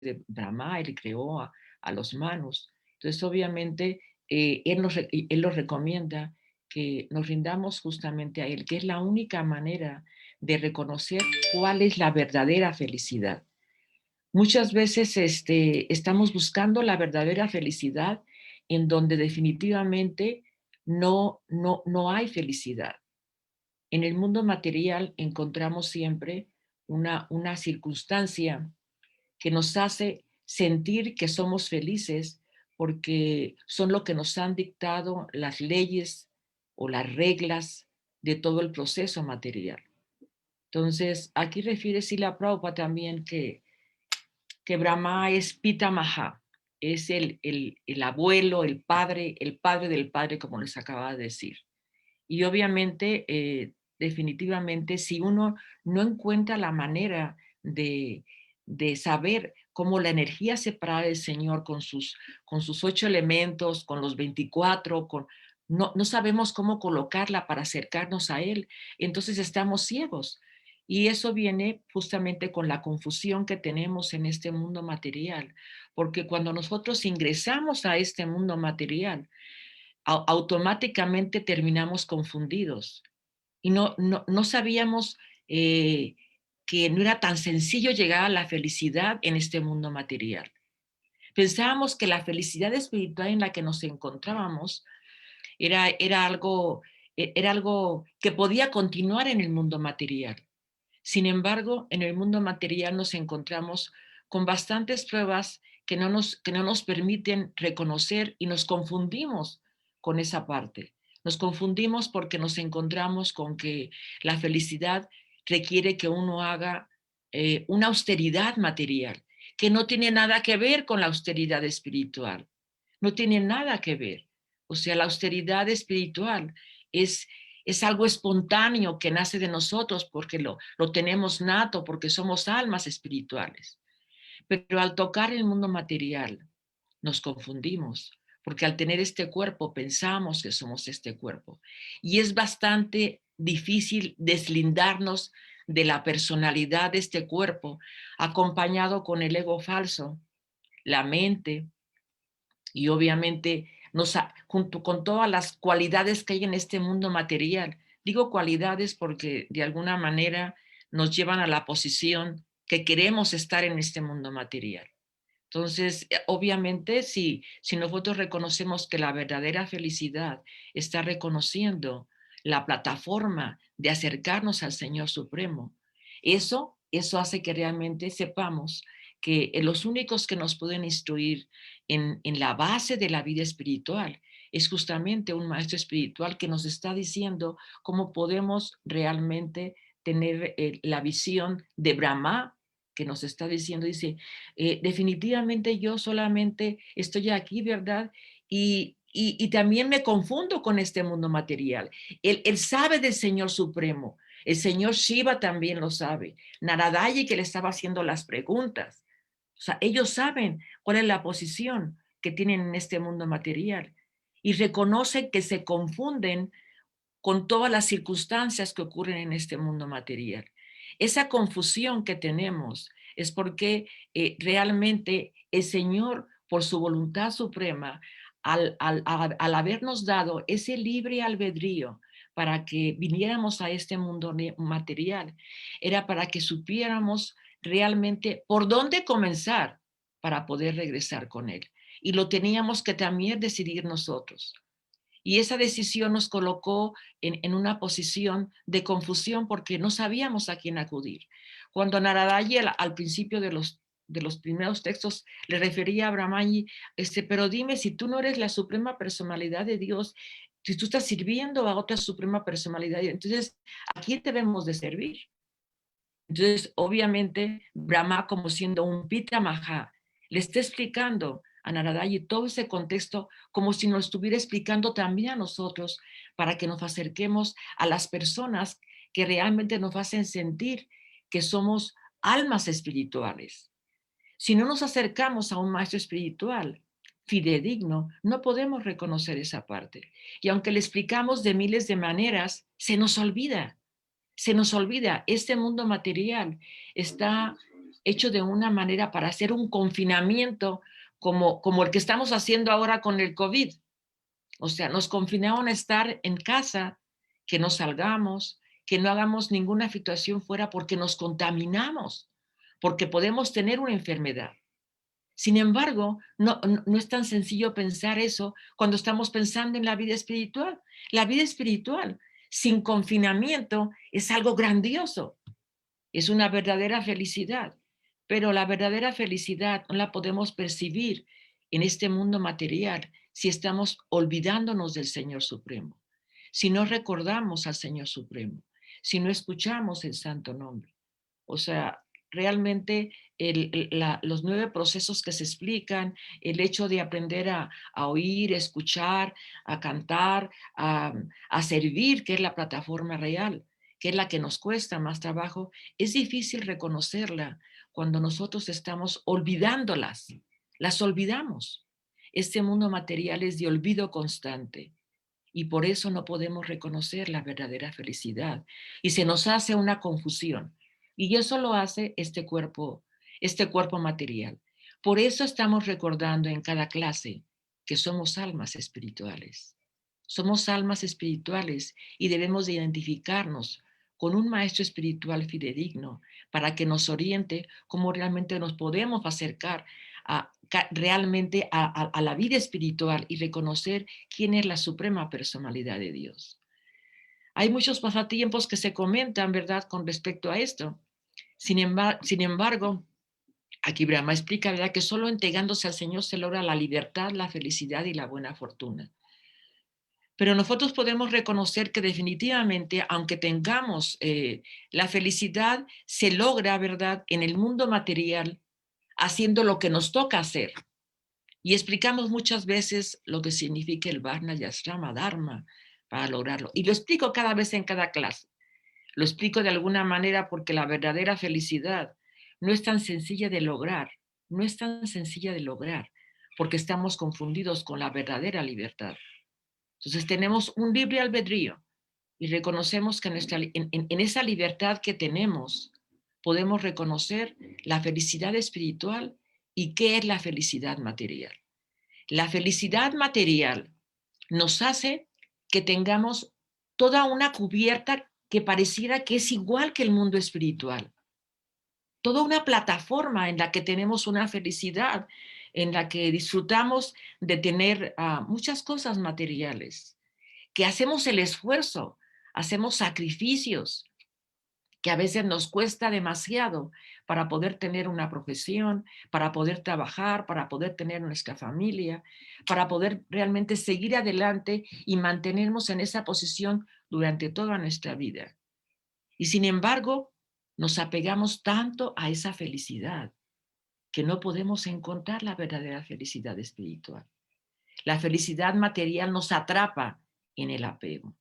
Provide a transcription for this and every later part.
de Brahma, él creó a los manos. Entonces, obviamente, él nos recomienda que nos rindamos justamente a él, que es la única manera de reconocer cuál es la verdadera felicidad. Muchas veces estamos buscando la verdadera felicidad en donde definitivamente no hay felicidad. En el mundo material encontramos siempre una circunstancia que nos hace sentir que somos felices porque son lo que nos han dictado las leyes o las reglas de todo el proceso material. Entonces, aquí refiere Srila Prabhupada también que Brahma es Pitamaha, es el abuelo, el padre del padre, como les acababa de decir. Y obviamente, definitivamente, si uno no encuentra la manera de saber cómo la energía separada del Señor con sus 8 elementos, con los 24, no sabemos cómo colocarla para acercarnos a Él, entonces estamos ciegos. Y eso viene justamente con la confusión que tenemos en este mundo material, porque cuando nosotros ingresamos a este mundo material, automáticamente terminamos confundidos y no sabíamos que no era tan sencillo llegar a la felicidad en este mundo material. Pensábamos que la felicidad espiritual en la que nos encontrábamos era era algo que podía continuar en el mundo material. Sin embargo, en el mundo material nos encontramos con bastantes pruebas que no nos permiten reconocer y nos confundimos con esa parte. Nos confundimos porque nos encontramos con que la felicidad requiere que uno haga una austeridad material, que no tiene nada que ver con la austeridad espiritual. No tiene nada que ver. O sea, la austeridad espiritual es, es algo espontáneo que nace de nosotros porque lo tenemos nato, porque somos almas espirituales. Pero al tocar el mundo material, nos confundimos, porque al tener este cuerpo pensamos que somos este cuerpo. Y es bastante difícil deslindarnos de la personalidad de este cuerpo, acompañado con el ego falso, la mente, y obviamente junto con todas las cualidades que hay en este mundo material. Digo cualidades porque de alguna manera nos llevan a la posición que queremos estar en este mundo material. Entonces, obviamente, si nosotros reconocemos que la verdadera felicidad está reconociendo la plataforma de acercarnos al Señor Supremo, eso hace que realmente sepamos que los únicos que nos pueden instruir en la base de la vida espiritual es justamente un maestro espiritual que nos está diciendo cómo podemos realmente tener la visión de Brahma, que nos está diciendo, dice, definitivamente yo solamente estoy aquí, ¿verdad? Y también me confundo con este mundo material. Él sabe del Señor Supremo. El Señor Shiva también lo sabe. Naradayi que le estaba haciendo las preguntas. O sea, ellos saben cuál es la posición que tienen en este mundo material y reconocen que se confunden con todas las circunstancias que ocurren en este mundo material. Esa confusión que tenemos es porque realmente el Señor, por su voluntad suprema, al habernos dado ese libre albedrío para que viniéramos a este mundo material, era para que supiéramos realmente por dónde comenzar para poder regresar con Él. Y lo teníamos que también decidir nosotros. Y esa decisión nos colocó una posición de confusión porque no sabíamos a quién acudir. Cuando Naradayi al principio de los primeros textos le refería a Brahmaji, pero dime si tú no eres la suprema personalidad de Dios, si tú estás sirviendo a otra suprema personalidad, entonces, ¿a quién debemos de servir? Entonces, obviamente, Brahma, como siendo un Pitamaha, le está explicando a Naradayi todo ese contexto como si nos estuviera explicando también a nosotros para que nos acerquemos a las personas que realmente nos hacen sentir que somos almas espirituales. Si no nos acercamos a un maestro espiritual fidedigno, no podemos reconocer esa parte. Y aunque le explicamos de miles de maneras, se nos olvida, este mundo material está hecho de una manera para hacer un confinamiento como el que estamos haciendo ahora con el COVID. O sea, nos confinaron a estar en casa, que no salgamos, que no hagamos ninguna situación fuera porque nos contaminamos, porque podemos tener una enfermedad. Sin embargo, no es tan sencillo pensar eso cuando estamos pensando en la vida espiritual. La vida espiritual sin confinamiento es algo grandioso, es una verdadera felicidad, pero la verdadera felicidad no la podemos percibir en este mundo material si estamos olvidándonos del Señor Supremo, si no recordamos al Señor Supremo, si no escuchamos el santo nombre. O sea, realmente los 9 procesos que se explican, el hecho de aprender a oír, escuchar, a cantar, a servir, que es la plataforma real, que es la que nos cuesta más trabajo, es difícil reconocerla cuando nosotros estamos olvidándolas, las olvidamos. Este mundo material es de olvido constante y por eso no podemos reconocer la verdadera felicidad y se nos hace una confusión. Y eso lo hace este cuerpo material. Por eso estamos recordando en cada clase que somos almas espirituales. Somos almas espirituales y debemos de identificarnos con un maestro espiritual fidedigno para que nos oriente cómo realmente nos podemos acercar realmente a la vida espiritual y reconocer quién es la suprema personalidad de Dios. Hay muchos pasatiempos que se comentan, ¿verdad?, con respecto a esto. Sin embargo, aquí Brahma explica, ¿verdad?, que solo entregándose al Señor se logra la libertad, la felicidad y la buena fortuna. Pero nosotros podemos reconocer que definitivamente, aunque tengamos la felicidad, se logra, ¿verdad?, en el mundo material, haciendo lo que nos toca hacer. Y explicamos muchas veces lo que significa el Varna Yasrama Dharma para lograrlo. Y lo explico cada vez en cada clase. Lo explico de alguna manera porque la verdadera felicidad no es tan sencilla de lograr, no es tan sencilla de lograr, porque estamos confundidos con la verdadera libertad. Entonces tenemos un libre albedrío y reconocemos que en esa libertad que tenemos podemos reconocer la felicidad espiritual y qué es la felicidad material. La felicidad material nos hace que tengamos toda una cubierta que pareciera que es igual que el mundo espiritual. Toda una plataforma en la que tenemos una felicidad, en la que disfrutamos de tener muchas cosas materiales, que hacemos el esfuerzo, hacemos sacrificios, que a veces nos cuesta demasiado para poder tener una profesión, para poder trabajar, para poder tener nuestra familia, para poder realmente seguir adelante y mantenernos en esa posición durante toda nuestra vida. Y sin embargo, nos apegamos tanto a esa felicidad que no podemos encontrar la verdadera felicidad espiritual. La felicidad material nos atrapa en el apego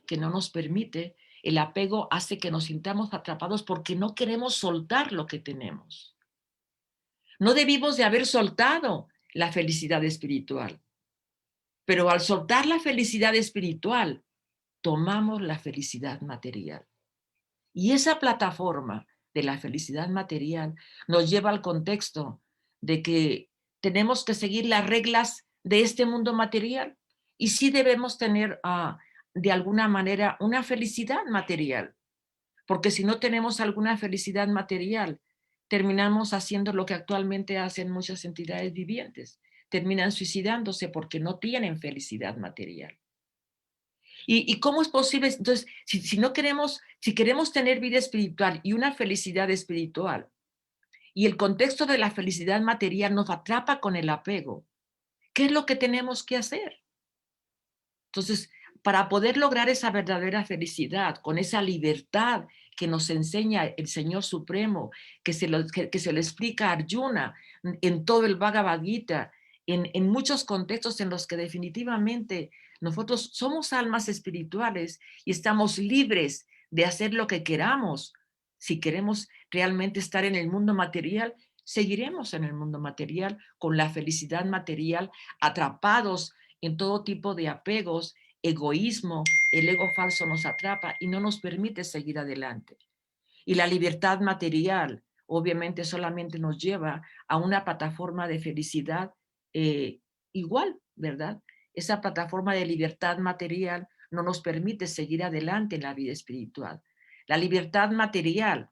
que no nos permite. El apego hace que nos sintamos atrapados porque no queremos soltar lo que tenemos. No debimos de haber soltado la felicidad espiritual, pero al soltar la felicidad espiritual, tomamos la felicidad material. Y esa plataforma de la felicidad material nos lleva al contexto de que tenemos que seguir las reglas de este mundo material y sí debemos tener de alguna manera una felicidad material, porque si no tenemos alguna felicidad material, terminamos haciendo lo que actualmente hacen muchas entidades vivientes, terminan suicidándose porque no tienen felicidad material. ¿Y cómo es posible? Entonces, si queremos tener vida espiritual y una felicidad espiritual, y el contexto de la felicidad material nos atrapa con el apego, ¿qué es lo que tenemos que hacer? Entonces, para poder lograr esa verdadera felicidad, con esa libertad que nos enseña el Señor Supremo, que se lo explica a Arjuna en todo el Bhagavad Gita, en muchos contextos en los que definitivamente nosotros somos almas espirituales y estamos libres de hacer lo que queramos. Si queremos realmente estar en el mundo material, seguiremos en el mundo material con la felicidad material, atrapados en todo tipo de apegos, egoísmo, el ego falso nos atrapa y no nos permite seguir adelante. Y la libertad material, obviamente, solamente nos lleva a una plataforma de felicidad igual, ¿verdad? Esa plataforma de libertad material no nos permite seguir adelante en la vida espiritual. La libertad material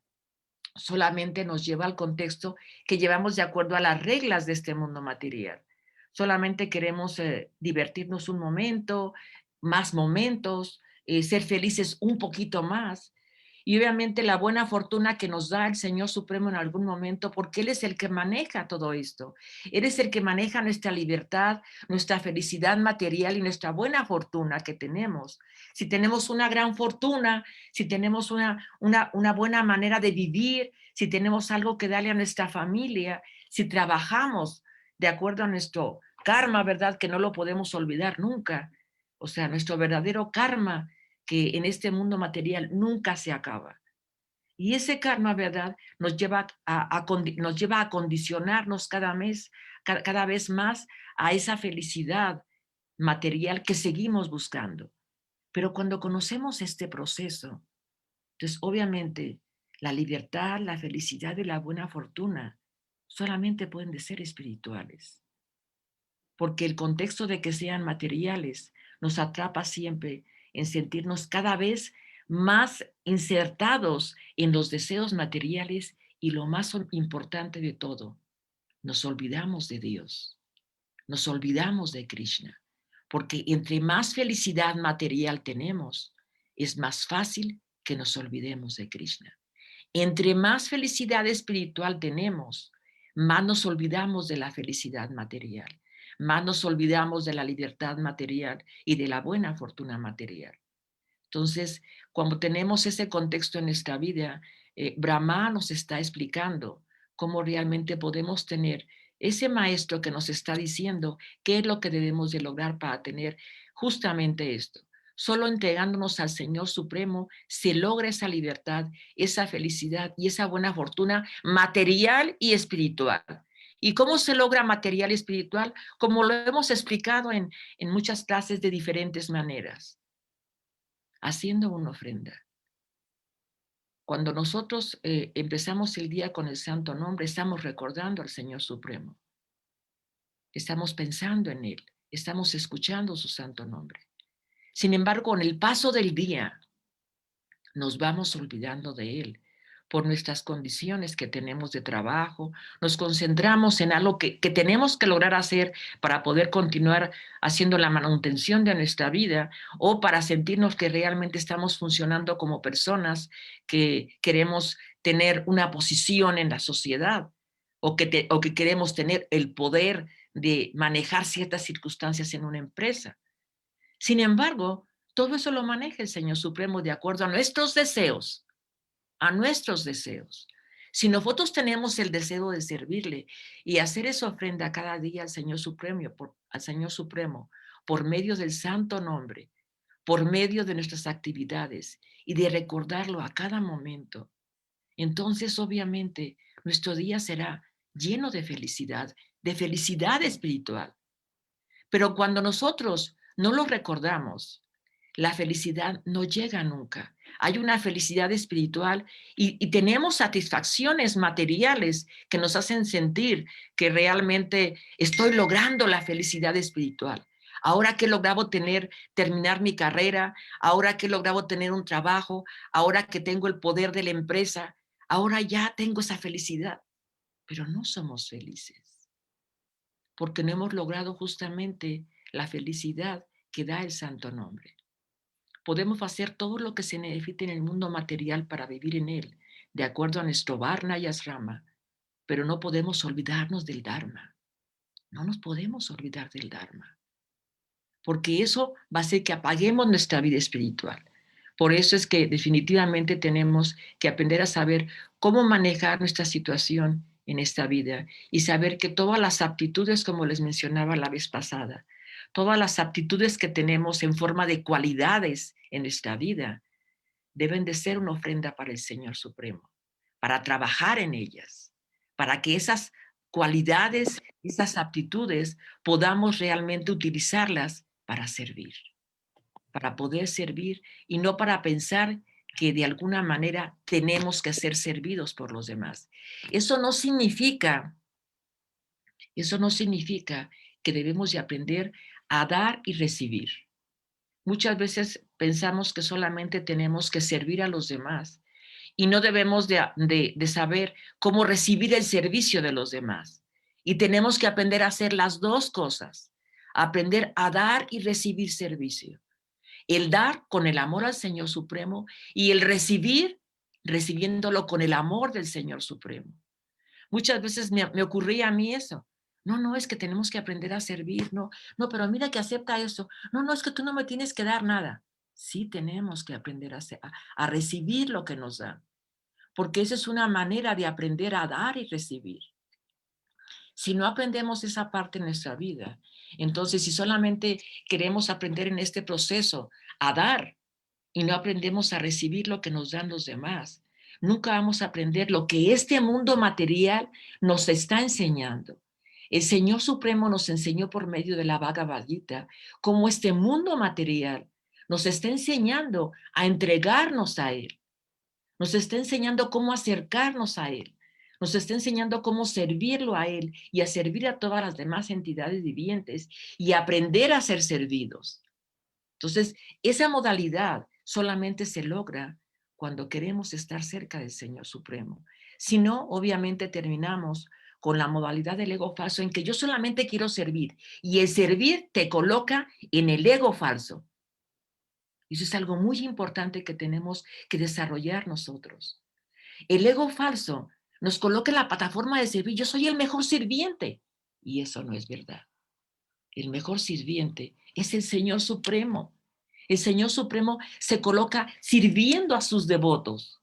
solamente nos lleva al contexto que llevamos de acuerdo a las reglas de este mundo material. Solamente queremos divertirnos un momento, más momentos, ser felices un poquito más. Y obviamente la buena fortuna que nos da el Señor Supremo en algún momento, porque Él es el que maneja todo esto. Él es el que maneja nuestra libertad, nuestra felicidad material y nuestra buena fortuna que tenemos. Si tenemos una gran fortuna, si tenemos una buena manera de vivir, si tenemos algo que darle a nuestra familia, si trabajamos de acuerdo a nuestro karma, ¿verdad? Que no lo podemos olvidar nunca. O sea, nuestro verdadero karma que en este mundo material nunca se acaba. Y ese karma, ¿verdad? Nos lleva a condicionarnos cada vez más a esa felicidad material que seguimos buscando. Pero cuando conocemos este proceso, entonces obviamente la libertad, la felicidad y la buena fortuna solamente pueden de ser espirituales. Porque el contexto de que sean materiales nos atrapa siempre en sentirnos cada vez más insertados en los deseos materiales y lo más importante de todo, nos olvidamos de Dios, nos olvidamos de Krishna, porque entre más felicidad material tenemos, es más fácil que nos olvidemos de Krishna. Entre más felicidad espiritual tenemos, más nos olvidamos de la felicidad material, más nos olvidamos de la libertad material y de la buena fortuna material. Entonces, cuando tenemos ese contexto en nuestra vida, Brahma nos está explicando cómo realmente podemos tener ese maestro que nos está diciendo qué es lo que debemos de lograr para tener justamente esto. Solo entregándonos al Señor Supremo se logra esa libertad, esa felicidad y esa buena fortuna material y espiritual. ¿Y cómo se logra material y espiritual? Como lo hemos explicado en muchas clases de diferentes maneras, haciendo una ofrenda. Cuando nosotros empezamos el día con el santo nombre, estamos recordando al Señor Supremo. Estamos pensando en Él, estamos escuchando su santo nombre. Sin embargo, con el paso del día, nos vamos olvidando de Él por nuestras condiciones que tenemos de trabajo, nos concentramos en algo que tenemos que lograr hacer para poder continuar haciendo la manutención de nuestra vida o para sentirnos que realmente estamos funcionando como personas que queremos tener una posición en la sociedad o que queremos tener el poder de manejar ciertas circunstancias en una empresa. Sin embargo, todo eso lo maneja el Señor Supremo de acuerdo a nuestros deseos, a nuestros deseos. Si nosotros tenemos el deseo de servirle y hacer esa ofrenda cada día al Señor Supremo, por medio del santo nombre, por medio de nuestras actividades y de recordarlo a cada momento, entonces obviamente nuestro día será lleno de felicidad espiritual. Pero cuando nosotros no lo recordamos, la felicidad no llega nunca. Hay una felicidad espiritual y tenemos satisfacciones materiales que nos hacen sentir que realmente estoy logrando la felicidad espiritual. Ahora que he logrado terminar mi carrera, ahora que he logrado tener un trabajo, ahora que tengo el poder de la empresa, ahora ya tengo esa felicidad. Pero no somos felices porque no hemos logrado justamente la felicidad que da el santo nombre. Podemos hacer todo lo que se necesite en el mundo material para vivir en él, de acuerdo a nuestro varna y asrama, pero no podemos olvidarnos del Dharma. No nos podemos olvidar del Dharma, porque eso va a hacer que apaguemos nuestra vida espiritual. Por eso es que definitivamente tenemos que aprender a saber cómo manejar nuestra situación en esta vida y saber que todas las aptitudes, como les mencionaba la vez pasada, todas las aptitudes que tenemos en forma de cualidades en nuestra vida, deben de ser una ofrenda para el Señor Supremo, para trabajar en ellas, para que esas cualidades, esas aptitudes, podamos realmente utilizarlas para servir, para poder servir y no para pensar que de alguna manera tenemos que ser servidos por los demás. Eso no significa que debemos de aprender a dar y recibir. Muchas veces pensamos que solamente tenemos que servir a los demás y no debemos de saber cómo recibir el servicio de los demás. Y tenemos que aprender a hacer las dos cosas, aprender a dar y recibir servicio. El dar con el amor al Señor Supremo y el recibir recibiéndolo con el amor del Señor Supremo. Muchas veces me ocurría a mí eso. No, no, es que tenemos que aprender a servir, no, no, pero mira que acepta eso. No, no, es que tú no me tienes que dar nada. Sí tenemos que aprender a recibir lo que nos dan, porque esa es una manera de aprender a dar y recibir. Si no aprendemos esa parte en nuestra vida, entonces si solamente queremos aprender en este proceso a dar y no aprendemos a recibir lo que nos dan los demás, nunca vamos a aprender lo que este mundo material nos está enseñando. El Señor Supremo nos enseñó por medio de la Bhagavad Gita cómo este mundo material nos está enseñando a entregarnos a Él, nos está enseñando cómo acercarnos a Él, nos está enseñando cómo servirlo a Él y a servir a todas las demás entidades vivientes y aprender a ser servidos. Entonces, esa modalidad solamente se logra cuando queremos estar cerca del Señor Supremo. Si no, obviamente terminamos con la modalidad del ego falso en que yo solamente quiero servir y el servir te coloca en el ego falso. Y eso es algo muy importante que tenemos que desarrollar nosotros. El ego falso nos coloca en la plataforma de servir. Yo soy el mejor sirviente. Y eso no es verdad. El mejor sirviente es el Señor Supremo. El Señor Supremo se coloca sirviendo a sus devotos.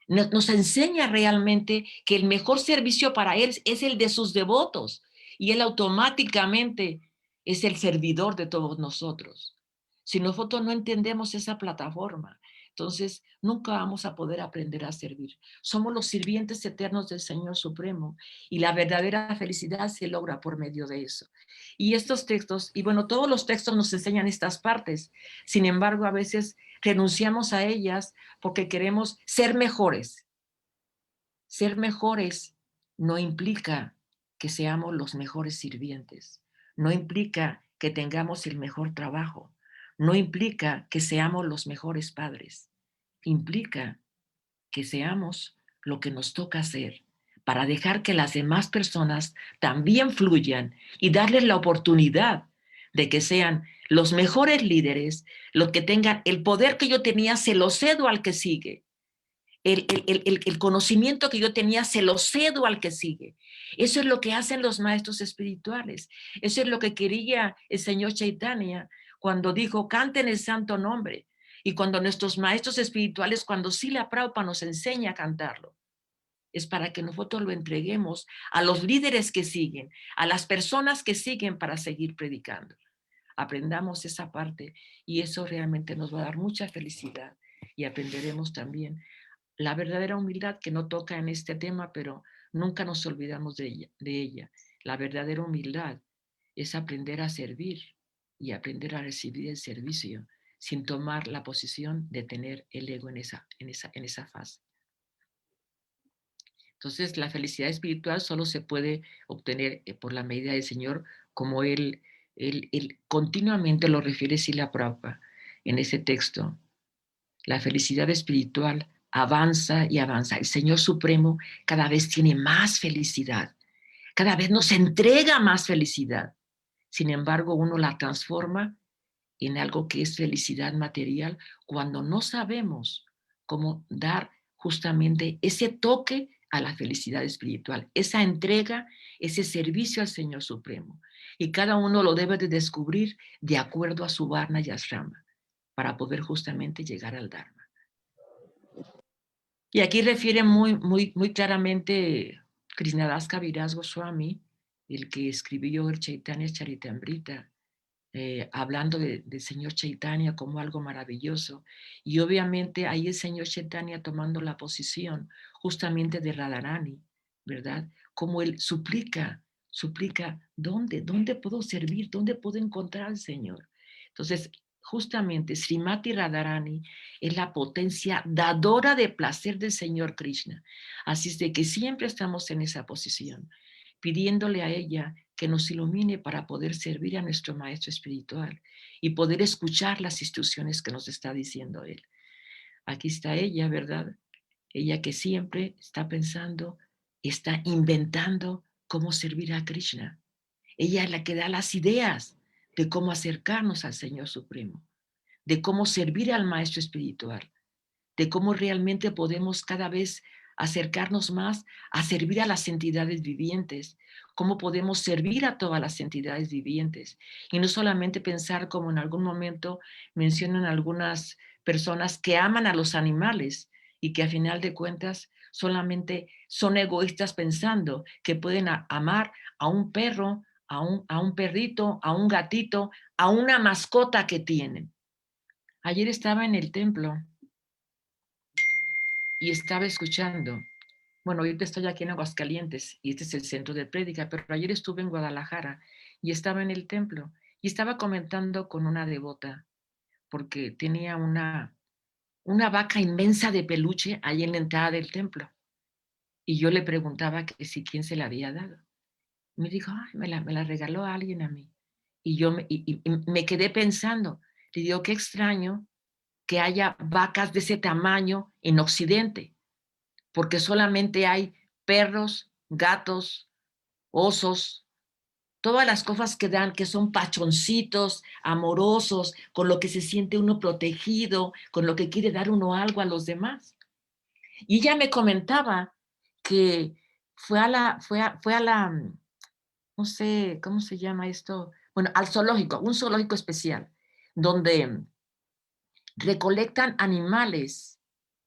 Nos enseña realmente que el mejor servicio para Él es el de sus devotos. Y Él automáticamente es el servidor de todos nosotros. Si nosotros no entendemos esa plataforma, entonces nunca vamos a poder aprender a servir. Somos los sirvientes eternos del Señor Supremo y la verdadera felicidad se logra por medio de eso. Y estos textos, y bueno, todos los textos nos enseñan estas partes. Sin embargo, a veces renunciamos a ellas porque queremos ser mejores. Ser mejores no implica que seamos los mejores sirvientes, no implica que tengamos el mejor trabajo, no implica que seamos los mejores padres, implica que seamos lo que nos toca hacer para dejar que las demás personas también fluyan y darles la oportunidad de que sean los mejores líderes, los que tengan el poder que yo tenía, se lo cedo al que sigue. El conocimiento que yo tenía se lo cedo al que sigue. Eso es lo que hacen los maestros espirituales. Eso es lo que quería el señor Chaitanya cuando dijo, canten el santo nombre. Y cuando nuestros maestros espirituales, cuando Srila Prabhupada nos enseña a cantarlo, es para que nosotros lo entreguemos a los líderes que siguen, a las personas que siguen para seguir predicando. Aprendamos esa parte y eso realmente nos va a dar mucha felicidad y aprenderemos también la verdadera humildad que no toca en este tema, pero nunca nos olvidamos de ella. La verdadera humildad es aprender a servir y aprender a recibir el servicio sin tomar la posición de tener el ego en esa fase. Entonces, la felicidad espiritual solo se puede obtener por la medida del Señor, como él continuamente lo refiere Srila Prabhupada en ese texto. La felicidad espiritual avanza y avanza. El Señor Supremo cada vez tiene más felicidad, cada vez nos entrega más felicidad. Sin embargo, uno la transforma en algo que es felicidad material cuando no sabemos cómo dar justamente ese toque a la felicidad espiritual, esa entrega, ese servicio al Señor Supremo. Y cada uno lo debe de descubrir de acuerdo a su varna y ashrama para poder justamente llegar al Dharma. Y aquí refiere muy claramente Krishnadas Kaviraj Goswami, el que escribió el Chaitanya Charitamrita, hablando del señor Chaitanya como algo maravilloso. Y obviamente ahí el señor Chaitanya tomando la posición justamente de Radharani, ¿verdad? Como él suplica, ¿dónde puedo servir? ¿Dónde puedo encontrar al Señor? Entonces, justamente Srimati Radharani es la potencia dadora de placer del Señor Krishna. Así es de que siempre estamos en esa posición, pidiéndole a ella que nos ilumine para poder servir a nuestro maestro espiritual y poder escuchar las instrucciones que nos está diciendo él. Aquí está ella, ¿verdad? Ella que siempre está pensando, está inventando cómo servir a Krishna. Ella es la que da las ideas de cómo acercarnos al Señor Supremo, de cómo servir al Maestro Espiritual, de cómo realmente podemos cada vez acercarnos más a servir a las entidades vivientes, cómo podemos servir a todas las entidades vivientes y no solamente pensar como en algún momento mencionan algunas personas que aman a los animales y que a final de cuentas solamente son egoístas pensando que pueden amar a un perro, a un perrito, a un gatito, a una mascota que tienen. Ayer estaba en el templo y estaba escuchando. Bueno, ahorita estoy aquí en Aguascalientes y este es el centro de prédica, pero ayer estuve en Guadalajara y estaba en el templo y estaba comentando con una devota porque tenía una vaca inmensa de peluche ahí en la entrada del templo y yo le preguntaba que si quién se la había dado. Me dijo, ay, me la regaló alguien a mí. Y yo y me quedé pensando, le digo, qué extraño que haya vacas de ese tamaño en Occidente, porque solamente hay perros, gatos, osos, todas las cosas que dan, que son pachoncitos, amorosos, con lo que se siente uno protegido, con lo que quiere dar uno algo a los demás. Y ella me comentaba que fue a la, no sé, ¿cómo se llama esto? Bueno, al zoológico, un zoológico especial, donde recolectan animales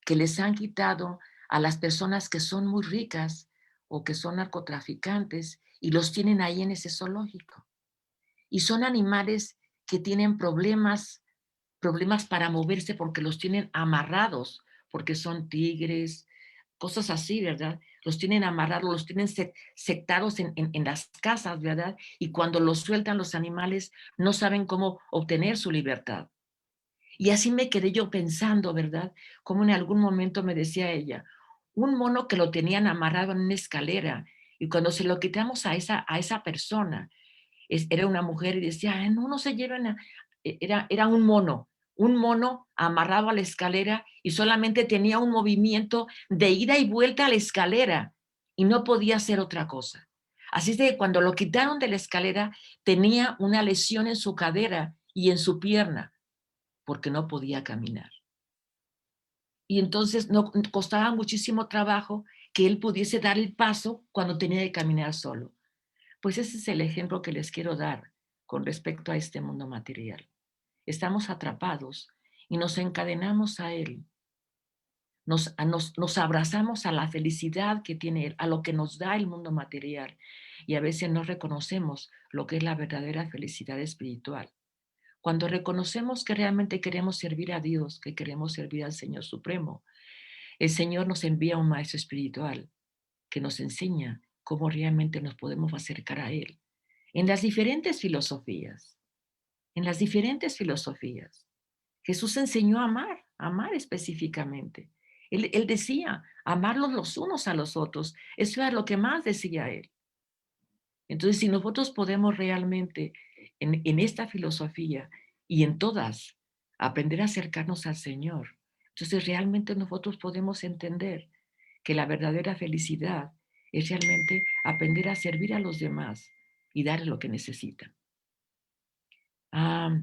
que les han quitado a las personas que son muy ricas o que son narcotraficantes y los tienen ahí en ese zoológico. Y son animales que tienen problemas para moverse porque los tienen amarrados, porque son tigres, cosas así, ¿verdad? Los tienen amarrados, los tienen sectados en las casas, ¿verdad? Y cuando los sueltan los animales, no saben cómo obtener su libertad. Y así me quedé yo pensando, ¿verdad? Como en algún momento me decía ella, un mono que lo tenían amarrado en una escalera y cuando se lo quitamos a esa persona, era una mujer y decía, "Ay, no, no se lleven era un mono amarrado a la escalera y solamente tenía un movimiento de ida y vuelta a la escalera y no podía hacer otra cosa. Así es de que cuando lo quitaron de la escalera, tenía una lesión en su cadera y en su pierna porque no podía caminar. Y entonces no costaba muchísimo trabajo que él pudiese dar el paso cuando tenía que caminar solo. Pues ese es el ejemplo que les quiero dar con respecto a este mundo material. Estamos atrapados y nos encadenamos a él, nos abrazamos a la felicidad que tiene él, a lo que nos da el mundo material y a veces no reconocemos lo que es la verdadera felicidad espiritual. Cuando reconocemos que realmente queremos servir a Dios, que queremos servir al Señor Supremo, el Señor nos envía un maestro espiritual que nos enseña cómo realmente nos podemos acercar a Él. En las diferentes filosofías, en las diferentes filosofías, Jesús enseñó a amar específicamente. Él decía, amarlos los unos a los otros. Eso era lo que más decía Él. Entonces, si nosotros podemos realmente en esta filosofía y en todas aprender a acercarnos al Señor, entonces realmente nosotros podemos entender que la verdadera felicidad es realmente aprender a servir a los demás y darles lo que necesitan. Ah,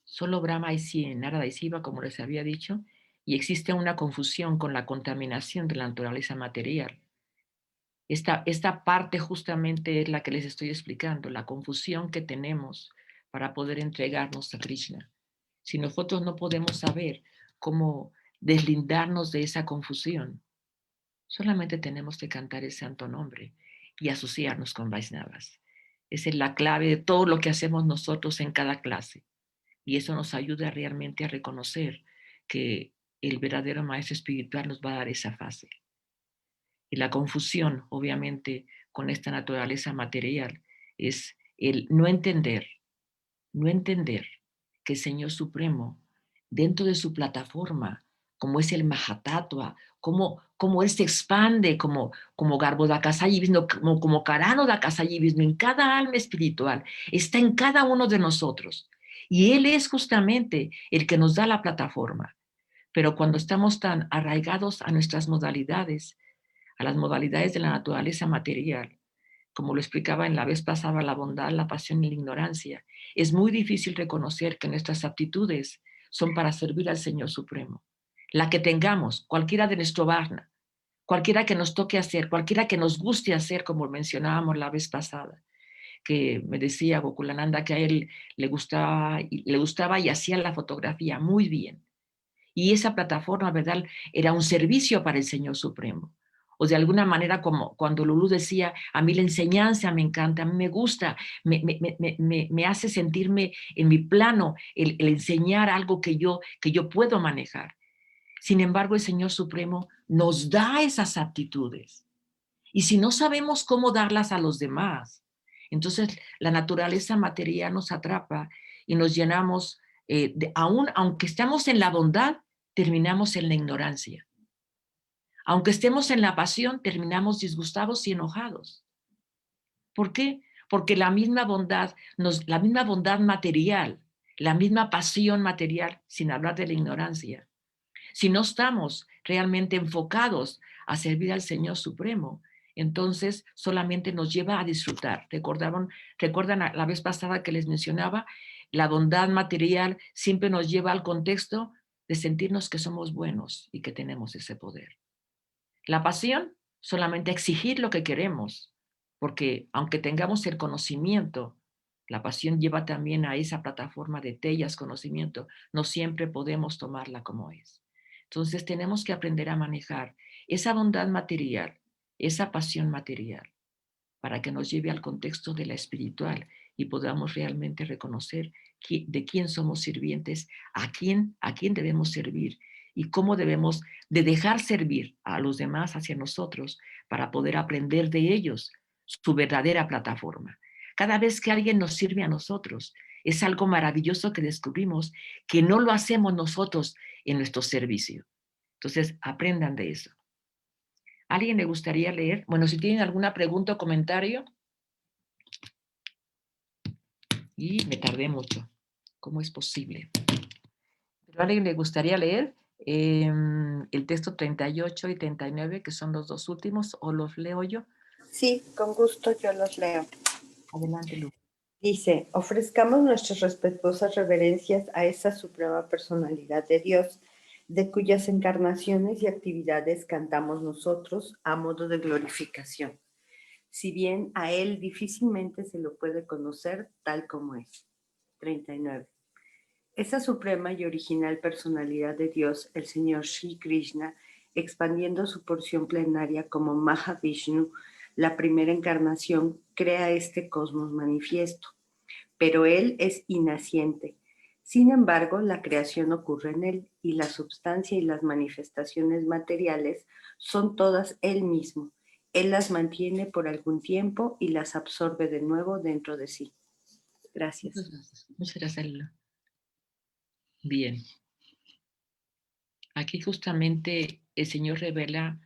solo Brahma y 100, Narada y Siva, como les había dicho, y existe una confusión con la contaminación de la naturaleza material. Esta parte justamente es la que les estoy explicando, la confusión que tenemos para poder entregarnos a Krishna. Si nosotros no podemos saber cómo deslindarnos de esa confusión, solamente tenemos que cantar el santo nombre y asociarnos con Vaisnavas. Esa es la clave de todo lo que hacemos nosotros en cada clase. Y eso nos ayuda realmente a reconocer que el verdadero maestro espiritual nos va a dar esa fase. Y la confusión, obviamente, con esta naturaleza material es el no entender no entender que el Señor Supremo, dentro de su plataforma, como es el Mahatattva, como Él se expande como Garbhodakasaya Vishnu, como Karanodakasaya Vishnu, en cada alma espiritual, está en cada uno de nosotros. Y Él es justamente el que nos da la plataforma. Pero cuando estamos tan arraigados a nuestras modalidades, a las modalidades de la naturaleza material, como lo explicaba en la vez pasada, la bondad, la pasión y la ignorancia, es muy difícil reconocer que nuestras aptitudes son para servir al Señor Supremo. La que tengamos, cualquiera de nuestro varna, cualquiera que nos toque hacer, cualquiera que nos guste hacer, como mencionábamos la vez pasada, que me decía Gokulananda que a él le gustaba y hacía la fotografía muy bien. Y esa plataforma, ¿verdad? Era un servicio para el Señor Supremo. O de alguna manera, como cuando Lulú decía, a mí la enseñanza me encanta, a mí me gusta, me hace sentirme en mi plano el enseñar algo que yo puedo manejar. Sin embargo, el Señor Supremo nos da esas aptitudes. Y si no sabemos cómo darlas a los demás, entonces la naturaleza material nos atrapa y nos llenamos, aún aunque estemos en la bondad, terminamos en la ignorancia. Aunque estemos en la pasión, terminamos disgustados y enojados. ¿Por qué? Porque la misma bondad material, la misma pasión material, sin hablar de la ignorancia, si no estamos realmente enfocados a servir al Señor Supremo, entonces solamente nos lleva a disfrutar. ¿Recuerdan la vez pasada que les mencionaba? La bondad material siempre nos lleva al contexto de sentirnos que somos buenos y que tenemos ese poder. La pasión, solamente exigir lo que queremos, porque aunque tengamos el conocimiento, la pasión lleva también a esa plataforma de tellas, conocimiento, no siempre podemos tomarla como es. Entonces tenemos que aprender a manejar esa bondad material, esa pasión material, para que nos lleve al contexto de la espiritual y podamos realmente reconocer de quién somos sirvientes, a quién debemos servir y cómo debemos de dejar servir a los demás hacia nosotros para poder aprender de ellos su verdadera plataforma. Cada vez que alguien nos sirve a nosotros, es algo maravilloso que descubrimos que no lo hacemos nosotros en nuestro servicio. Entonces, aprendan de eso. ¿A alguien le gustaría leer? Bueno, si tienen alguna pregunta o comentario. Y me tardé mucho. ¿Cómo es posible? ¿Pero a alguien le gustaría leer el texto 38 y 39, que son los dos últimos, o los leo yo? Sí, con gusto yo los leo. Adelante, Lu. Dice, ofrezcamos nuestras respetuosas reverencias a esa suprema personalidad de Dios, de cuyas encarnaciones y actividades cantamos nosotros a modo de glorificación, si bien a Él difícilmente se lo puede conocer tal como es. 39. Esa suprema y original personalidad de Dios, el Señor Sri Krishna, expandiendo su porción plenaria como Mahavishnu, la primera encarnación, crea este cosmos manifiesto, pero Él es inaciente. Sin embargo, la creación ocurre en Él y la substancia y las manifestaciones materiales son todas Él mismo. Él las mantiene por algún tiempo y las absorbe de nuevo dentro de sí. Gracias. Muchas gracias. Muchas gracias, Lula. Bien. Aquí justamente el Señor revela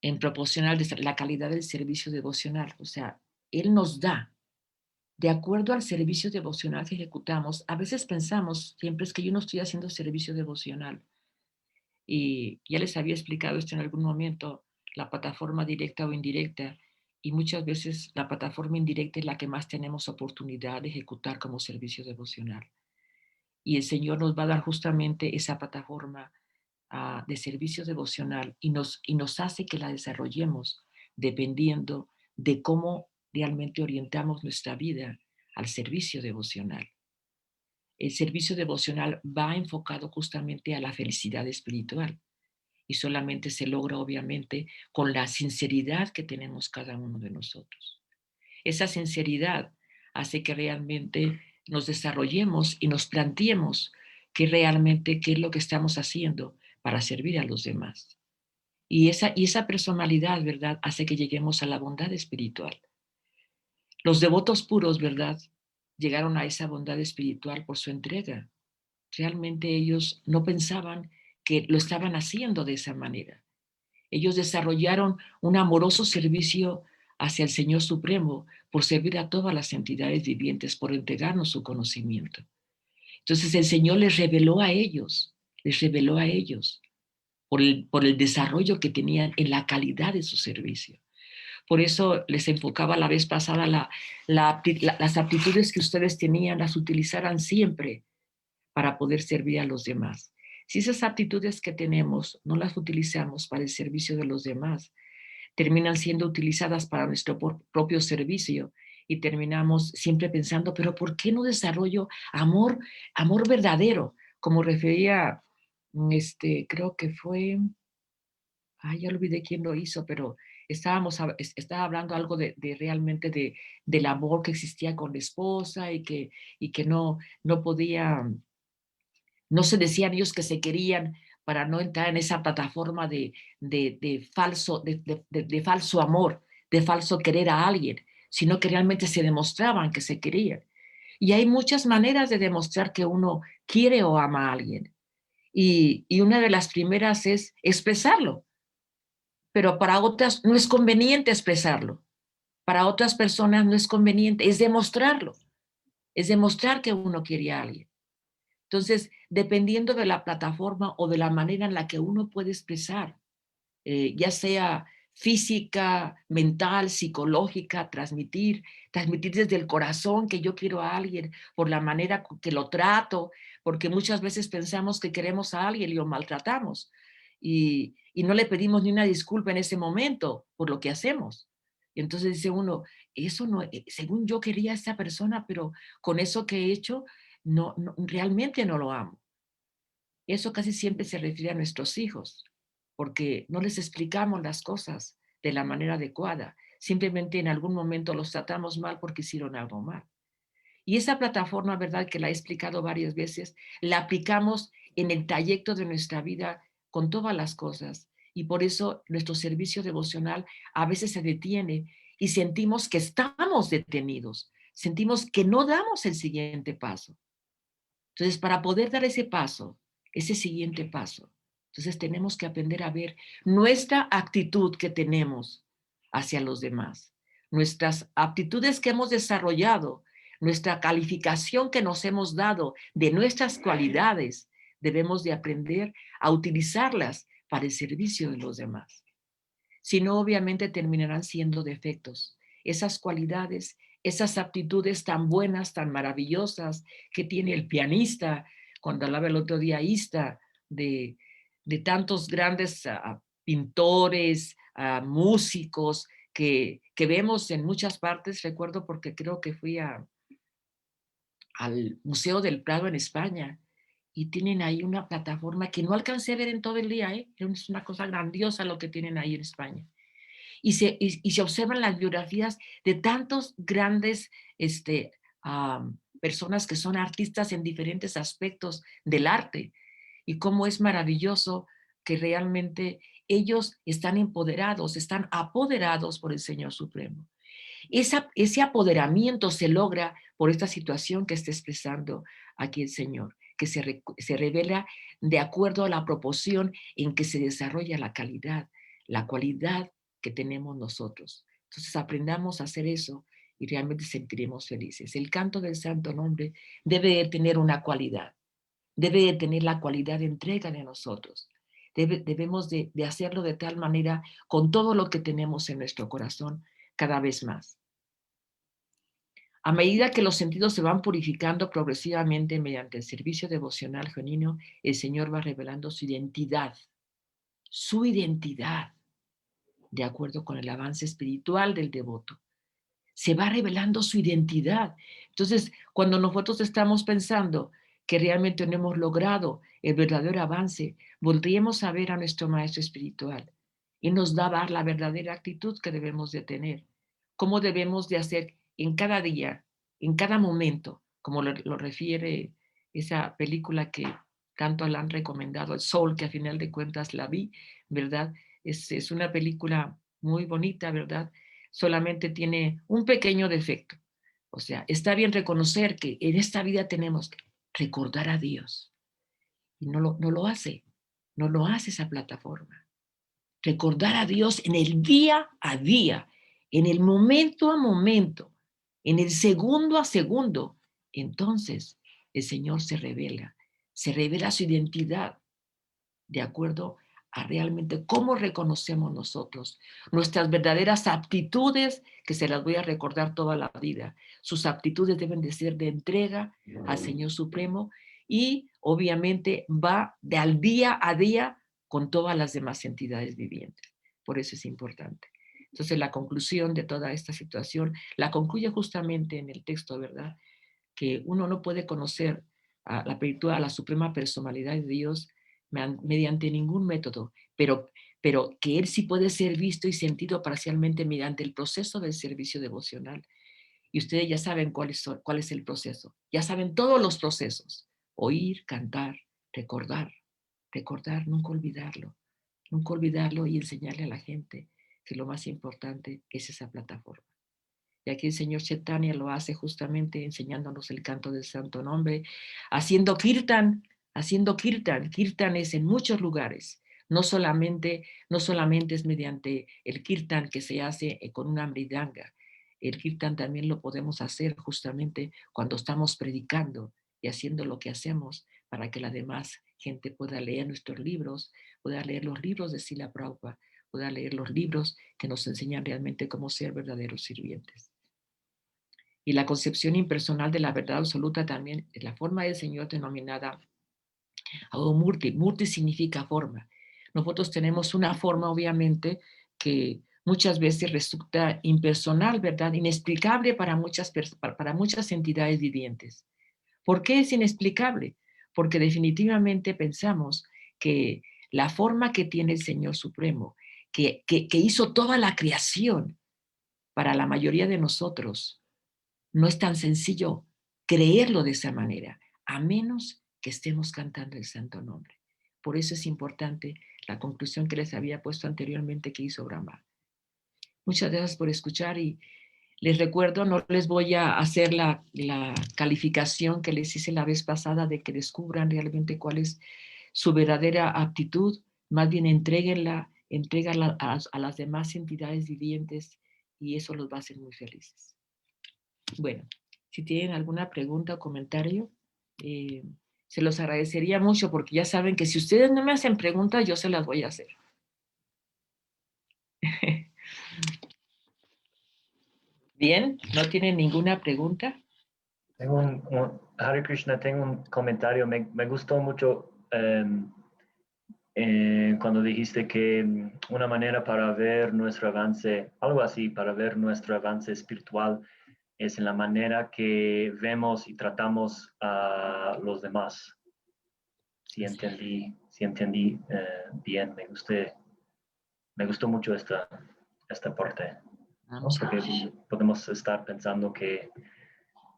en proporcional la calidad del servicio devocional. O sea, Él nos da, de acuerdo al servicio devocional que ejecutamos. A veces pensamos, siempre es que yo no estoy haciendo servicio devocional. Y ya les había explicado esto en algún momento, la plataforma directa o indirecta, y muchas veces la plataforma indirecta es la que más tenemos oportunidad de ejecutar como servicio devocional. Y el Señor nos va a dar justamente esa plataforma de servicio devocional y nos hace que la desarrollemos dependiendo de cómo realmente orientamos nuestra vida al servicio devocional. El servicio devocional va enfocado justamente a la felicidad espiritual y solamente se logra obviamente con la sinceridad que tenemos cada uno de nosotros. Esa sinceridad hace que realmente nos desarrollemos y nos planteemos qué es lo que estamos haciendo para servir a los demás. Y esa personalidad, ¿verdad?, hace que lleguemos a la bondad espiritual. Los devotos puros, ¿verdad?, llegaron a esa bondad espiritual por su entrega. Realmente ellos no pensaban que lo estaban haciendo de esa manera. Ellos desarrollaron un amoroso servicio hacia el Señor Supremo por servir a todas las entidades vivientes, por entregarnos su conocimiento. Entonces el Señor les reveló a ellos por el desarrollo que tenían en la calidad de su servicio. Por eso les enfocaba la vez pasada las aptitudes que ustedes tenían, las utilizaran siempre para poder servir a los demás. Si esas aptitudes que tenemos no las utilizamos para el servicio de los demás, terminan siendo utilizadas para nuestro propio servicio y terminamos siempre pensando, pero ¿por qué no desarrollo amor verdadero? Como refería, creo que fue, ya olvidé quién lo hizo, pero estaba hablando algo de realmente del amor que existía con la esposa y que no podía, no se decían ellos que se querían para no entrar en esa plataforma de falso amor, de falso querer a alguien, sino que realmente se demostraban que se querían. Y hay muchas maneras de demostrar que uno quiere o ama a alguien. Y una de las primeras es expresarlo, pero para otras no es conveniente expresarlo. Para otras personas no es conveniente, es demostrarlo, es demostrar que uno quiere a alguien. Entonces, dependiendo de la plataforma o de la manera en la que uno puede expresar, ya sea física, mental, psicológica, transmitir desde el corazón que yo quiero a alguien, por la manera que lo trato, porque muchas veces pensamos que queremos a alguien y lo maltratamos y no le pedimos ni una disculpa en ese momento por lo que hacemos. Y entonces dice uno, eso no, según yo quería a esa persona, pero con eso que he hecho, realmente no lo amo. Eso casi siempre se refiere a nuestros hijos, porque no les explicamos las cosas de la manera adecuada. Simplemente en algún momento los tratamos mal porque hicieron algo mal. Y esa plataforma, ¿verdad? Que la he explicado varias veces, la aplicamos en el trayecto de nuestra vida con todas las cosas. Y por eso nuestro servicio devocional a veces se detiene y sentimos que estamos detenidos. Sentimos que no damos el siguiente paso. Entonces, para poder dar ese paso, ese siguiente paso, entonces tenemos que aprender a ver nuestra actitud que tenemos hacia los demás, nuestras aptitudes que hemos desarrollado, nuestra calificación que nos hemos dado de nuestras cualidades, debemos de aprender a utilizarlas para el servicio de los demás. Si no, obviamente terminarán siendo defectos. Esas cualidades, esas aptitudes tan buenas, tan maravillosas que tiene el pianista, cuando hablaba el otro día Ista, de tantos grandes pintores, músicos que vemos en muchas partes. Recuerdo porque creo que fui al Museo del Prado en España y tienen ahí una plataforma que no alcancé a ver en todo el día, ¿eh? Es una cosa grandiosa lo que tienen ahí en España y se observan las biografías de tantos grandes personas que son artistas en diferentes aspectos del arte y cómo es maravilloso que realmente ellos están empoderados, están apoderados por el Señor Supremo. Ese apoderamiento se logra por esta situación que está expresando aquí el Señor, que se revela de acuerdo a la proporción en que se desarrolla la cualidad que tenemos nosotros. Entonces aprendamos a hacer eso y realmente sentiremos felices. El canto del santo nombre debe de tener una cualidad, debe de tener la cualidad de entrega de nosotros. Debemos de hacerlo de tal manera con todo lo que tenemos en nuestro corazón cada vez más. A medida que los sentidos se van purificando progresivamente mediante el servicio devocional genuino, el Señor va revelando su identidad, de acuerdo con el avance espiritual del devoto. Se va revelando su identidad. Entonces, cuando nosotros estamos pensando que realmente no hemos logrado el verdadero avance, volvemos a ver a nuestro maestro espiritual y nos da a dar la verdadera actitud que debemos de tener, cómo debemos de hacer en cada día, en cada momento, como lo refiere esa película que tanto la han recomendado, El Sol, que a final de cuentas la vi, ¿verdad? Es una película muy bonita, ¿verdad? Solamente tiene un pequeño defecto, O sea, está bien reconocer que en esta vida tenemos que recordar a Dios. Y no lo hace. No lo hace esa plataforma. Recordar a Dios en el día a día, en el momento a momento, en el segundo a segundo. Entonces el Señor se revela su identidad de acuerdo a realmente cómo reconocemos nosotros nuestras verdaderas aptitudes, que se las voy a recordar toda la vida. Sus aptitudes deben de ser de entrega al Señor Supremo y obviamente va de al día a día con todas las demás entidades vivientes. Por eso es importante. Entonces la conclusión de toda esta situación la concluye justamente en el texto, ¿verdad? Que uno no puede conocer a la plenitud, a la suprema personalidad de Dios mediante ningún método, pero que Él sí puede ser visto y sentido parcialmente mediante el proceso del servicio devocional. Y ustedes ya saben cuál es el proceso, ya saben todos los procesos: oír, cantar, recordar, recordar, nunca olvidarlo y enseñarle a la gente que lo más importante es esa plataforma. Y aquí el señor Chaitanya lo hace justamente enseñándonos el canto del santo nombre, haciendo kirtan, haciendo kirtan. Kirtan es en muchos lugares. No solamente es mediante el kirtan que se hace con una mridanga. El kirtan también lo podemos hacer justamente cuando estamos predicando y haciendo lo que hacemos para que la demás gente pueda leer nuestros libros, pueda leer los libros de Srila Prabhupada, pueda leer los libros que nos enseñan realmente cómo ser verdaderos sirvientes. Y la concepción impersonal de la verdad absoluta también es la forma del Señor denominada Murti. Murti significa forma. Nosotros tenemos una forma, obviamente, que muchas veces resulta impersonal, ¿verdad? Inexplicable para muchas entidades vivientes. ¿Por qué es inexplicable? Porque definitivamente pensamos que la forma que tiene el Señor Supremo, que hizo toda la creación para la mayoría de nosotros, no es tan sencillo creerlo de esa manera, a menos que estemos cantando el santo nombre. Por eso es importante la conclusión que les había puesto anteriormente que hizo Brahma. Muchas gracias por escuchar y les recuerdo, no les voy a hacer la calificación que les hice la vez pasada de que descubran realmente cuál es su verdadera aptitud, más bien entréguenla a las demás entidades vivientes y eso los va a hacer muy felices. Bueno, si tienen alguna pregunta o comentario, se los agradecería mucho porque ya saben que si ustedes no me hacen preguntas, yo se las voy a hacer. Bien, ¿no tienen ninguna pregunta? Hare Krishna, tengo un comentario. Me gustó mucho cuando dijiste que una manera para ver nuestro avance, algo así, para ver nuestro avance espiritual es en la manera que vemos y tratamos a los demás. Si entendí bien, me gustó mucho esta parte. ¿No? Porque podemos estar pensando que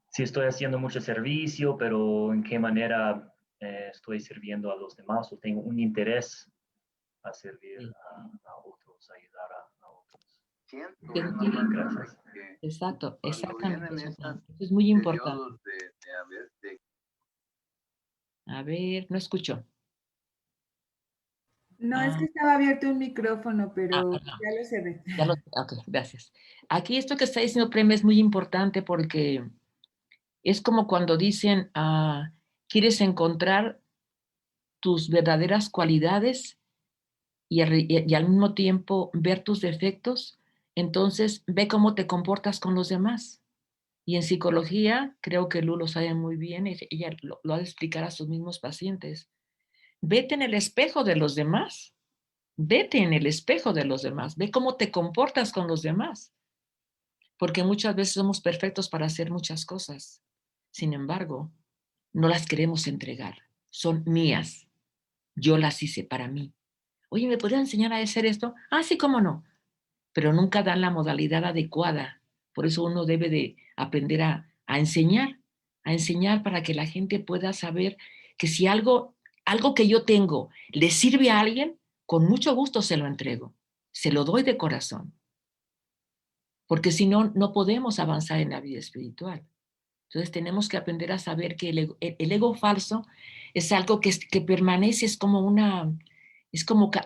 sí estoy haciendo mucho servicio, pero en qué manera estoy sirviendo a los demás o tengo un interés a servir a otros, ayudar a otros. Gracias. Exacto, exactamente. Eso es muy importante. A ver, no escucho. No, es que estaba abierto un micrófono, pero ya lo cerré. Ok, gracias. Aquí esto que está diciendo Prem es muy importante porque es como cuando dicen, ¿quieres encontrar tus verdaderas cualidades y al mismo tiempo ver tus defectos? Entonces ve cómo te comportas con los demás. Y en psicología, creo que Lu lo sabe muy bien, ella lo ha de explicar a sus mismos pacientes. Vete en el espejo de los demás. Vete en el espejo de los demás. Ve cómo te comportas con los demás. Porque muchas veces somos perfectos para hacer muchas cosas. Sin embargo, no las queremos entregar. Son mías. Yo las hice para mí. Oye, ¿me podrías enseñar a hacer esto? Sí, cómo no. Pero nunca dan la modalidad adecuada. Por eso uno debe de aprender a enseñar para que la gente pueda saber que si algo que yo tengo le sirve a alguien, con mucho gusto se lo entrego. Se lo doy de corazón. porque si no, no podemos avanzar en la vida espiritual. Entonces tenemos que aprender a saber que el ego falso es algo que permanece, es como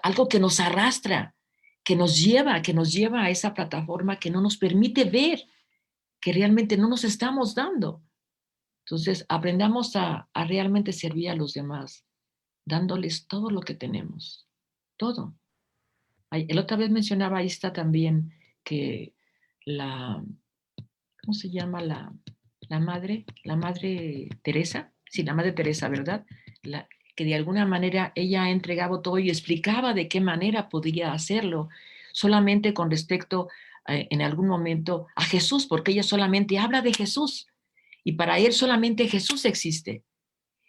algo que nos arrastra, que nos lleva a esa plataforma que no nos permite ver que realmente no nos estamos dando. Entonces aprendamos a realmente servir a los demás, dándoles todo lo que tenemos, todo. El otra vez mencionaba ahí está también que la, ¿cómo se llama la madre? La madre Teresa, sí, la madre Teresa, ¿verdad? Que de alguna manera ella ha entregado todo y explicaba de qué manera podía hacerlo, solamente con respecto en algún momento a Jesús, porque ella solamente habla de Jesús y para él solamente Jesús existe.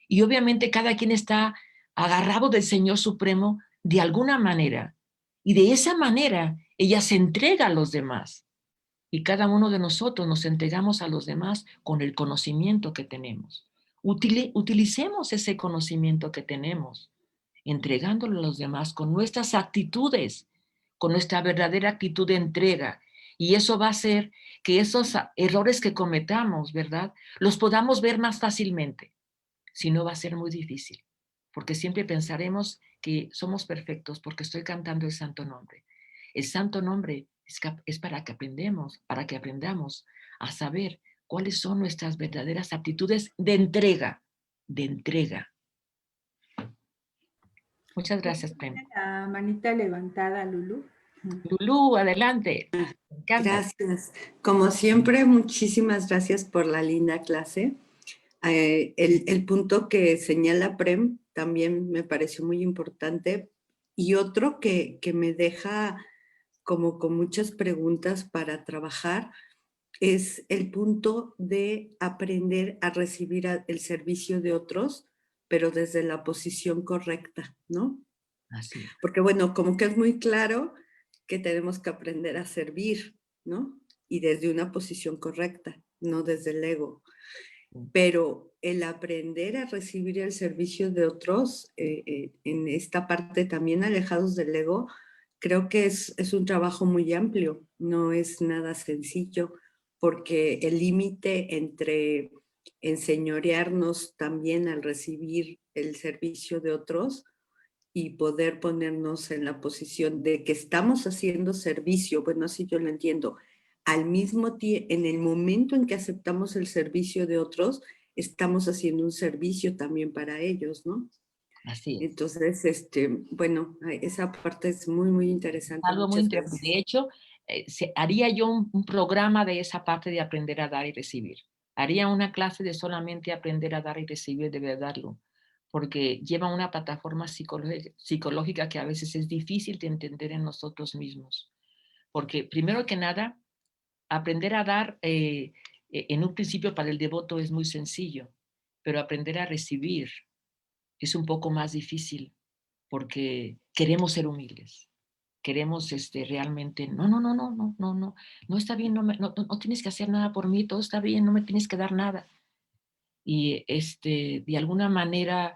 Y obviamente cada quien está agarrado del Señor Supremo de alguna manera. Y de esa manera ella se entrega a los demás. Y cada uno de nosotros nos entregamos a los demás con el conocimiento que tenemos. Utilicemos ese conocimiento que tenemos, entregándolo a los demás con nuestras actitudes, con nuestra verdadera actitud de entrega. Y eso va a hacer que esos errores que cometamos, ¿verdad?, los podamos ver más fácilmente. Si no, va a ser muy difícil, porque siempre pensaremos que somos perfectos porque estoy cantando el santo nombre. El santo nombre es para que aprendamos a saber cuáles son nuestras verdaderas aptitudes de entrega, de entrega. Muchas gracias, Prem. La manita levantada, Lulu. Lulú, adelante. Me encanta. Gracias. Como siempre, muchísimas gracias por la linda clase. El punto que señala Prem también me pareció muy importante y otro que me deja como con muchas preguntas para trabajar es el punto de aprender a recibir el servicio de otros, pero desde la posición correcta, ¿no? Así es. Porque bueno, como que es muy claro que tenemos que aprender a servir, ¿no? Y desde una posición correcta, no desde el ego. Pero el aprender a recibir el servicio de otros, en esta parte también alejados del ego, creo que es un trabajo muy amplio, no es nada sencillo, porque el límite entre enseñorearnos también al recibir el servicio de otros y poder ponernos en la posición de que estamos haciendo servicio, bueno, así yo lo entiendo, al mismo tiempo, en el momento en que aceptamos el servicio de otros, estamos haciendo un servicio también para ellos, ¿no? Así es. Entonces, bueno, esa parte es muy, muy interesante. Algo muy Muchas interesante. gracias. De hecho, haría yo un programa de esa parte de aprender a dar y recibir. Haría una clase de solamente aprender a dar y recibir de verdad, porque lleva una plataforma psicológica que a veces es difícil de entender en nosotros mismos. Porque primero que nada, aprender a dar en un principio para el devoto es muy sencillo, pero aprender a recibir es un poco más difícil porque queremos ser humildes. Queremos realmente, no está bien, no tienes que hacer nada por mí, todo está bien, no me tienes que dar nada. Y de alguna manera,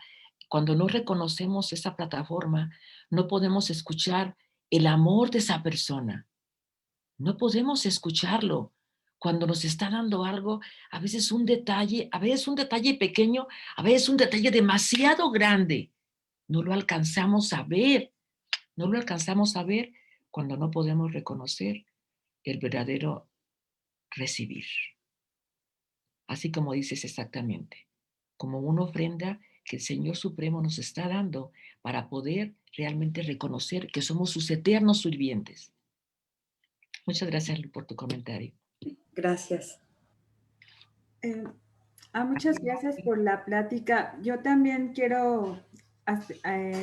cuando no reconocemos esa plataforma, no podemos escuchar el amor de esa persona. No podemos escucharlo. Cuando nos está dando algo, a veces un detalle pequeño, a veces un detalle demasiado grande. No lo alcanzamos a ver. No lo alcanzamos a ver cuando no podemos reconocer el verdadero recibir. Así como dices exactamente, como una ofrenda que el Señor Supremo nos está dando para poder realmente reconocer que somos sus eternos sirvientes. Muchas gracias por tu comentario. Gracias. Muchas gracias por la plática. Yo también quiero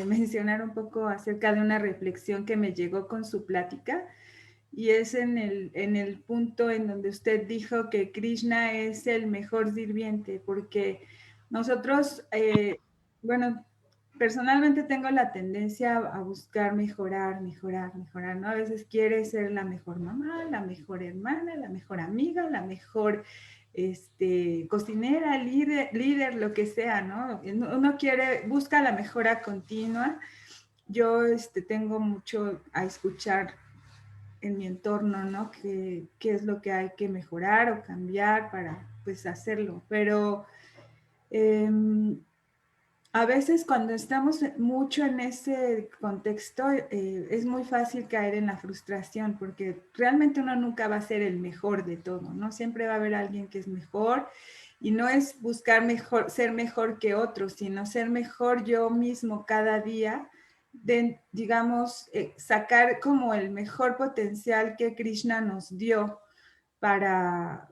mencionar un poco acerca de una reflexión que me llegó con su plática, y es en el punto en donde usted dijo que Krishna es el mejor sirviente, porque nosotros, bueno, personalmente tengo la tendencia a buscar mejorar, ¿no? A veces quiere ser la mejor mamá, la mejor hermana, la mejor amiga, la mejor cocinera, líder, lo que sea, ¿no? Uno busca la mejora continua. Yo tengo mucho a escuchar en mi entorno, ¿no? ¿Qué es lo que hay que mejorar o cambiar para, pues, hacerlo? Pero a veces cuando estamos mucho en ese contexto, es muy fácil caer en la frustración, porque realmente uno nunca va a ser el mejor de todo, ¿no? Siempre va a haber alguien que es mejor, y no es buscar ser mejor que otros, sino ser mejor yo mismo cada día, digamos, sacar como el mejor potencial que Krishna nos dio para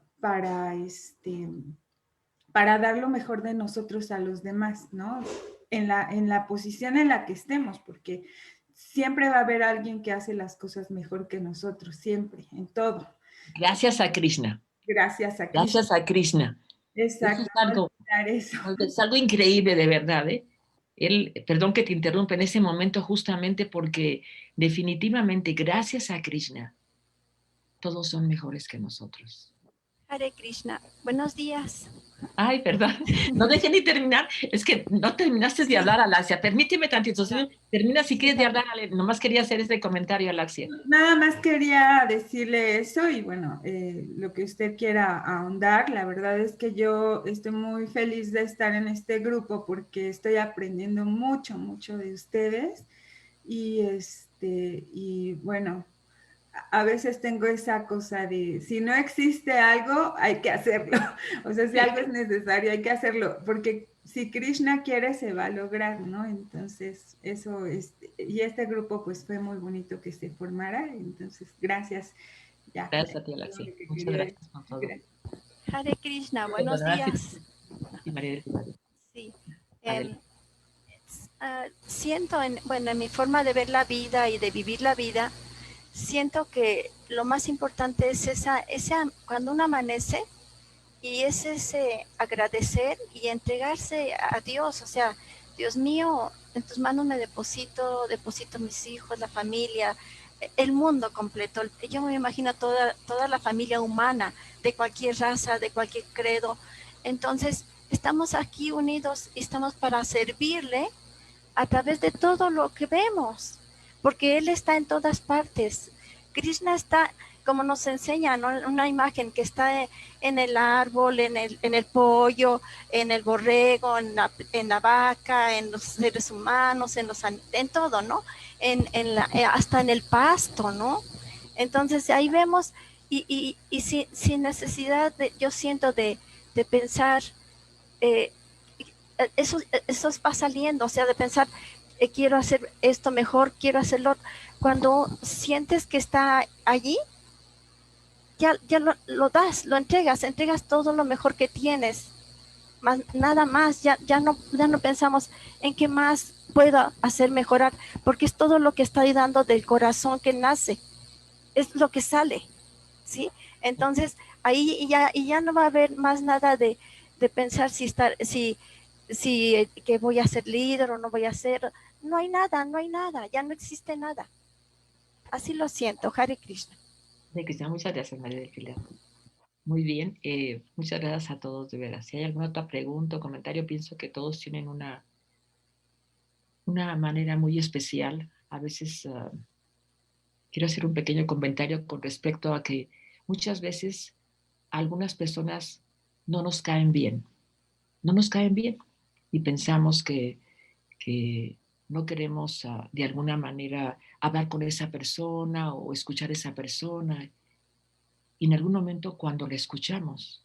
para dar lo mejor de nosotros a los demás, ¿no? En la posición en la que estemos, porque siempre va a haber alguien que hace las cosas mejor que nosotros, siempre, en todo. Gracias a Krishna. Gracias a Krishna. Gracias a Krishna. Exacto. Es algo increíble, de verdad, ¿eh? Perdón que te interrumpa en ese momento, justamente porque definitivamente, gracias a Krishna, todos son mejores que nosotros. Hare Krishna, buenos días. Ay, perdón, no dejé ni terminar. Es que no terminaste de hablar, Alaxia. Permíteme tantito. No. Termina si quieres de hablar. Nomás quería hacer este comentario, Alaxia. Nada más quería decirle eso y bueno, lo que usted quiera ahondar. La verdad es que yo estoy muy feliz de estar en este grupo porque estoy aprendiendo mucho, mucho de ustedes. Y bueno, a veces tengo esa cosa de, si no existe algo, hay que hacerlo. O sea, si algo es necesario, hay que hacerlo, porque si Krishna quiere, se va a lograr, ¿no? Entonces, eso es, y este grupo, pues, fue muy bonito que se formara. Entonces, gracias. Ya, gracias a ti, Alexia. Muchas gracias por todo. Hare Krishna, buenos días. Sí, siento, en mi forma de ver la vida y de vivir la vida, siento que lo más importante es cuando uno amanece, y es ese agradecer y entregarse a Dios. O sea, Dios mío, en tus manos me deposito mis hijos, la familia, el mundo completo. Yo me imagino toda la familia humana, de cualquier raza, de cualquier credo. Entonces, estamos aquí unidos y estamos para servirle a través de todo lo que vemos, porque Él está en todas partes. Krishna está, como nos enseña, ¿no? Una imagen que está en el árbol, en el pollo, en el borrego, en la vaca, en los seres humanos, en todo, ¿no? Hasta en el pasto, ¿no? Entonces ahí vemos, y sin necesidad, yo siento de pensar, eso va saliendo, o sea, de pensar, quiero hacer esto mejor, quiero hacerlo. Cuando sientes que está allí, ya lo das, lo entregas todo lo mejor que tienes, nada más, ya no pensamos en qué más puedo hacer mejorar, porque es todo lo que está ahí dando del corazón que nace, es lo que sale, ¿sí? Entonces, ahí ya no va a haber más nada de pensar si que voy a ser líder o no voy a ser. No hay nada, ya no existe nada. Así lo siento. Hare Krishna. Hare Krishna, muchas gracias, María del Pilar. Muy bien, muchas gracias a todos, de veras. Si hay alguna otra pregunta o comentario, pienso que todos tienen una manera muy especial. A veces quiero hacer un pequeño comentario con respecto a que muchas veces algunas personas no nos caen bien. No nos caen bien y pensamos que no queremos de alguna manera hablar con esa persona o escuchar a esa persona. Y en algún momento cuando la escuchamos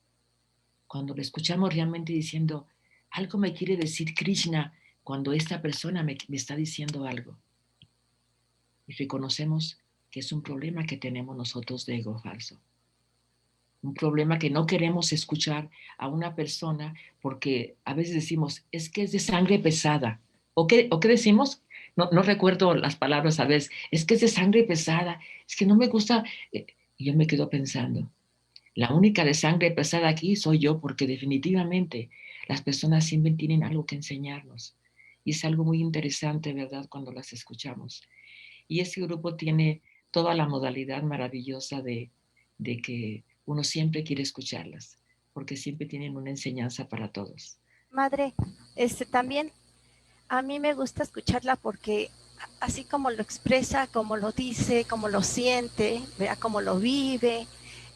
realmente diciendo, algo me quiere decir Krishna cuando esta persona me está diciendo algo. Y reconocemos que es un problema que tenemos nosotros de ego falso. Un problema que no queremos escuchar a una persona porque a veces decimos, es que es de sangre pesada. ¿O qué decimos? No recuerdo las palabras a veces. Es que es de sangre pesada. Es que no me gusta. Y yo me quedo pensando, la única de sangre pesada aquí soy yo, porque definitivamente las personas siempre tienen algo que enseñarnos. Y es algo muy interesante, ¿verdad?, cuando las escuchamos. Y ese grupo tiene toda la modalidad maravillosa de que uno siempre quiere escucharlas, porque siempre tienen una enseñanza para todos. Madre, también a mí me gusta escucharla porque así como lo expresa, como lo dice, como lo siente, vea cómo lo vive.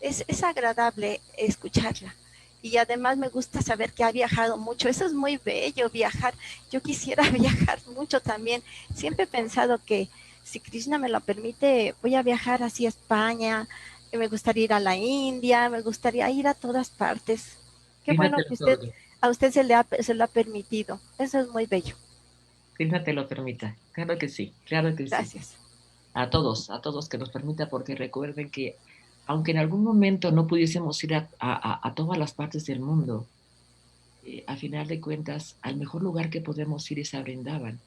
Es agradable escucharla. Y además me gusta saber que ha viajado mucho. Eso es muy bello, viajar. Yo quisiera viajar mucho también. Siempre he pensado que si Krishna me lo permite, voy a viajar así a España. Me gustaría ir a la India, me gustaría ir a todas partes. Qué Krishna bueno te que lo otorgue, a usted se lo ha permitido. Eso es muy bello. Krishna te lo permita. Claro que sí, claro que sí. Gracias. A todos que nos permita, porque recuerden que aunque en algún momento no pudiésemos ir a todas las partes del mundo, a final de cuentas, al mejor lugar que podemos ir es a Brindavan.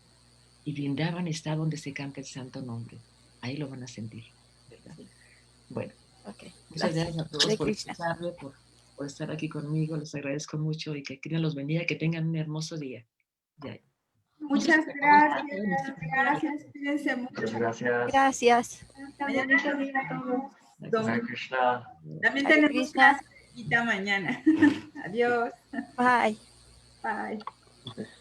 Y Brindavan está donde se canta el santo nombre. Ahí lo van a sentir, ¿verdad? Bueno, Ok, muchas gracias. gracias a todos Hare por Krishna. escucharme, por estar aquí conmigo. Les agradezco mucho y que Krishna los bendiga, que tengan un hermoso día. Ya. No sé si Muchas se acabó el gracias, café, gracias, cuídense Muchas mucho. gracias. Gracias. Bonito día a todos. Hare Krishna. También Hare tenemos Krishna. clase mañana. Adiós. Bye. Bye.